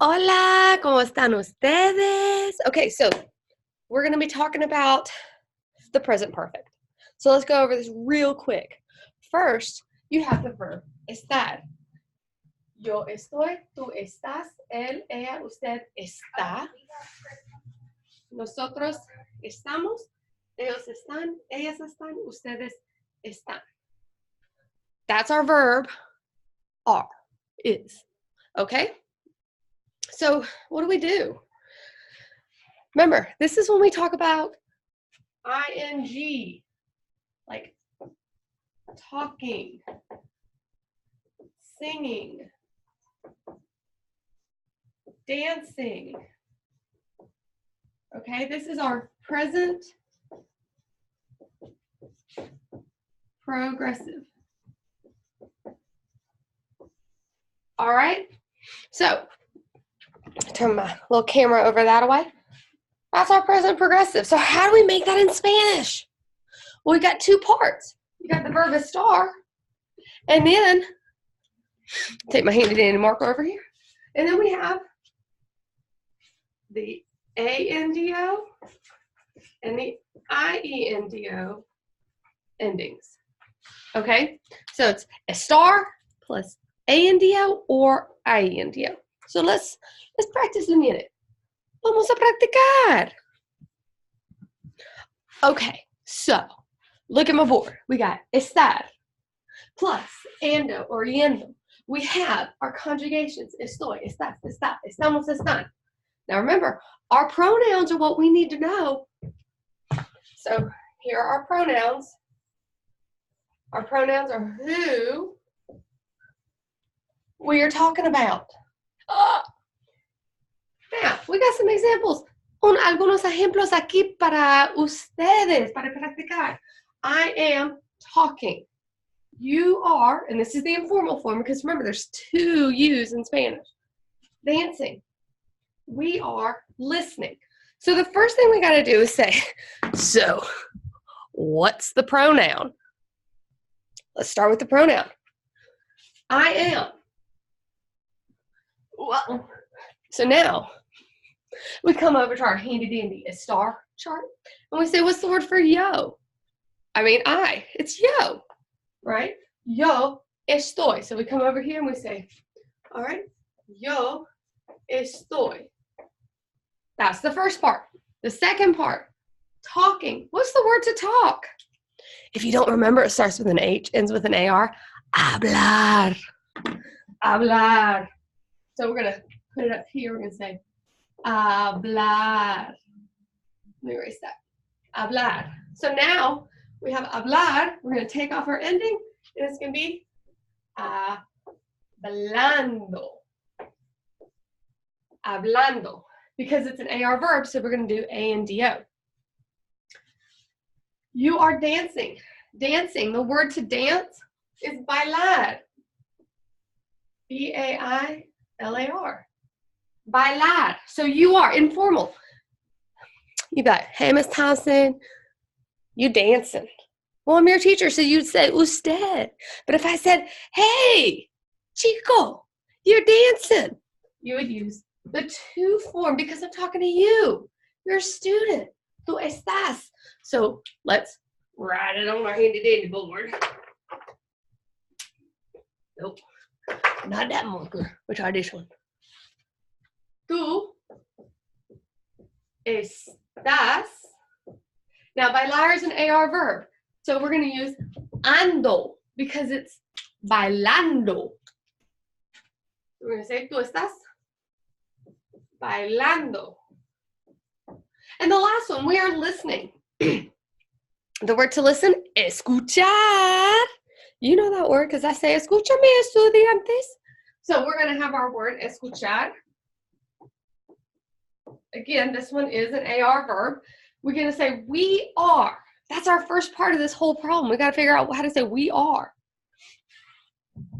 Hola, ¿cómo están ustedes? Okay, so we're going to be talking about the present perfect. So let's go over this real quick. First, you have the verb estar. Yo estoy, tú estás, él, ella, usted está. Nosotros estamos, ellos están, ellas están, ustedes están. That's our verb, are, is. Okay? So what do? Remember, this is when we talk about ing, like talking, singing, dancing. Okay, this is our present progressive. All right, so turn my little camera over that way. That's our present progressive. So how do we make that in Spanish? Well, we got two parts. You got the verb estar, and then take my handy dandy marker over here, and then we have the ANDO and the IENDO endings. Okay, so it's estar plus ANDO or IENDO. So let's practice un minute. Vamos a practicar. Okay, so look at my board. We got estar plus ando or yendo. We have our conjugations. Estoy, estás, está, estamos, están. Now remember, our pronouns are what we need to know. So here are our pronouns. Our pronouns are who we are talking about. Now, we got some examples. Algunos ejemplos aquí para ustedes, para practicar. I am talking. You are, and this is the informal form because remember there's two U's in Spanish. Dancing. We are listening. So the first thing we got to do is say, so what's the pronoun? Let's start with the pronoun. I am. Well, so now we come over to our handy dandy estar chart and we say, what's the word for yo? It's yo, right? Yo estoy. So we come over here and we say, all right, yo estoy. That's the first part. The second part, talking. What's the word to talk? If you don't remember, it starts with an H, ends with an AR. Hablar. Hablar. So we're going to put it up here. We're going to say, hablar. Let me erase that. Hablar. So now we have hablar. We're going to take off our ending, and it's going to be hablando. Hablando. Because it's an AR verb, so we're going to do ANDO. You are dancing. Dancing. The word to dance is bailar. B-A-I-L-A-R. Bailar. So you are informal. You got, hey, Miss Thompson, you dancing. Well, I'm your teacher, so you'd say usted. But if I said, hey, chico, you're dancing, you would use the to form because I'm talking to you. You're a student. Tú estás. So let's write it on our handy dandy board. Nope, not that marker. We'll try this one. Tú estás. Now, bailar is an AR verb. So we're going to use ando because it's bailando. We're going to say, tú estás bailando. And the last one, we are listening. The word to listen, escuchar. You know that word because I say, escúchame, estudiantes. So we're going to have our word, escuchar. Again, this one is an AR verb. We're going to say, we are. That's our first part of this whole problem. We got to figure out how to say we are.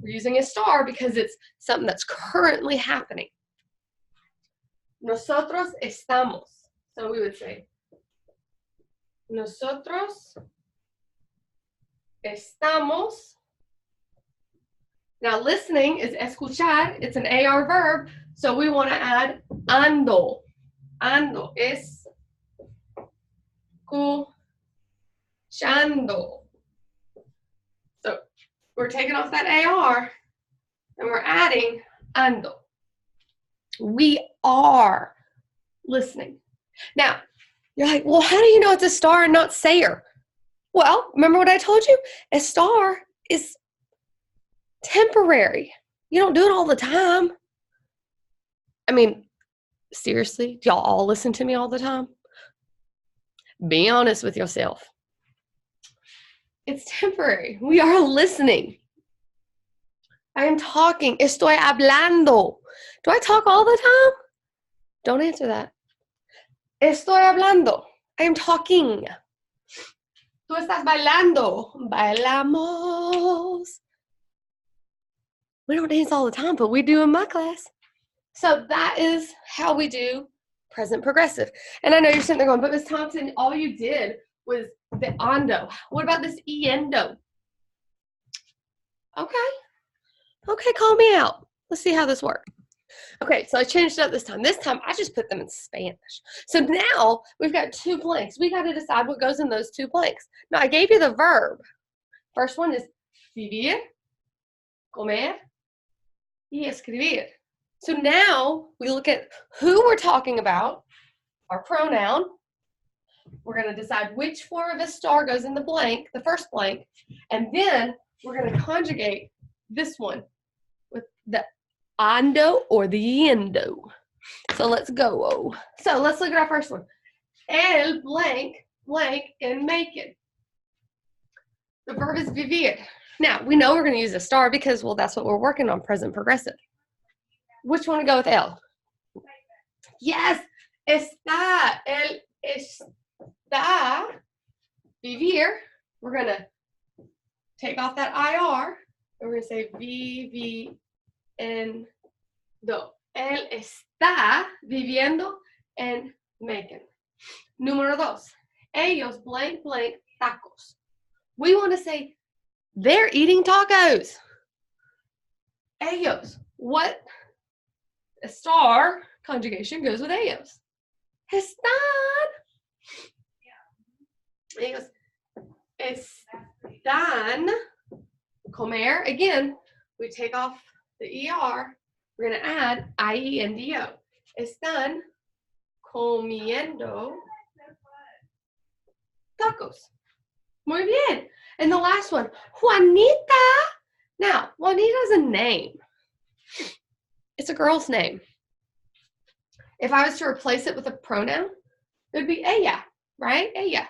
We're using estar because it's something that's currently happening. Nosotros estamos. So we would say, nosotros estamos. Now, listening is escuchar. It's an AR verb, so we want to add ando. Ando. Escuchando. So we're taking off that AR, and we're adding ando. We are listening. Now, you're like, well, how do you know it's a star and not Sayer? Well, remember what I told you? A star is temporary. You don't do it all the time. I mean, seriously, do y'all all listen to me all the time? Be honest with yourself. It's temporary. We are listening. I am talking. Estoy hablando. Do I talk all the time? Don't answer that. Estoy hablando. I am talking. Tú estás bailando. Bailamos. We don't dance all the time, but we do in my class. So that is how we do present progressive. And I know you're sitting there going, but Ms. Thompson, all you did was the ando. What about this yendo? Okay, call me out. Let's see how this works. Okay, so I changed it up this time. This time, I just put them in Spanish. So now, we've got 2 blanks. We got to decide what goes in those 2 blanks. Now, I gave you the verb. First one is vivir, comer, y escribir. So now, we look at who we're talking about, our pronoun. We're going to decide which form of a star goes in the blank, the first blank, and then we're going to conjugate this one with the ando or the yendo. So let's go. So let's look at our first one. El blank, blank, and make it. The verb is vivir. Now, we know we're going to use a star because, well, that's what we're working on, present progressive. Which one to go with el? Yes, está. El está. Vivir. We're going to take off that IR. And we're going to say viviendo. Él está viviendo en Macon. Número 2. Ellos blank, blank, tacos. We want to say they're eating tacos. Ellos. What? A star conjugation goes with ellos. Están. Ellos están. Comer. Again, we take off the ER. We're going to add IENDO. Están comiendo tacos. Muy bien. And the last one, Juanita. Now, Juanita is a name. It's a girl's name. If I was to replace it with a pronoun, it would be ella, right? Ella.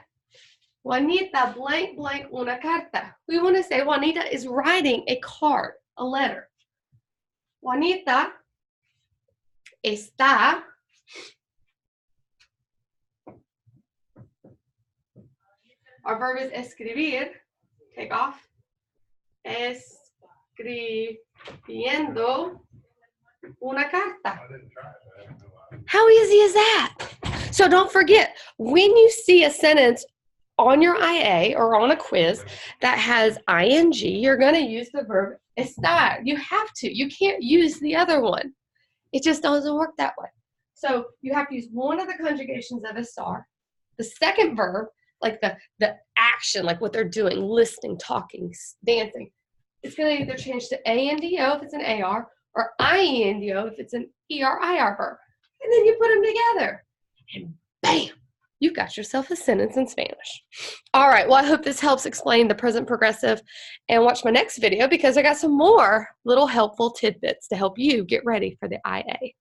Juanita blank blank una carta. We want to say Juanita is writing a card, a letter. Juanita está our verb is escribir. Take off. Escribiendo una carta. How easy is that? So don't forget, when you see a sentence on your IA or on a quiz that has ing, you're going to use the verb estar. You have to. You can't use the other one. It just doesn't work that way. So you have to use one of the conjugations of estar. The second verb, like the action, like what they're doing, listening, talking, dancing, it's going to either change to ANDO if it's an AR or IENDO if it's an ER-IR verb. And then you put them together and bam, you've got yourself a sentence in Spanish. All right, well, I hope this helps explain the present progressive, and watch my next video because I got some more little helpful tidbits to help you get ready for the IA.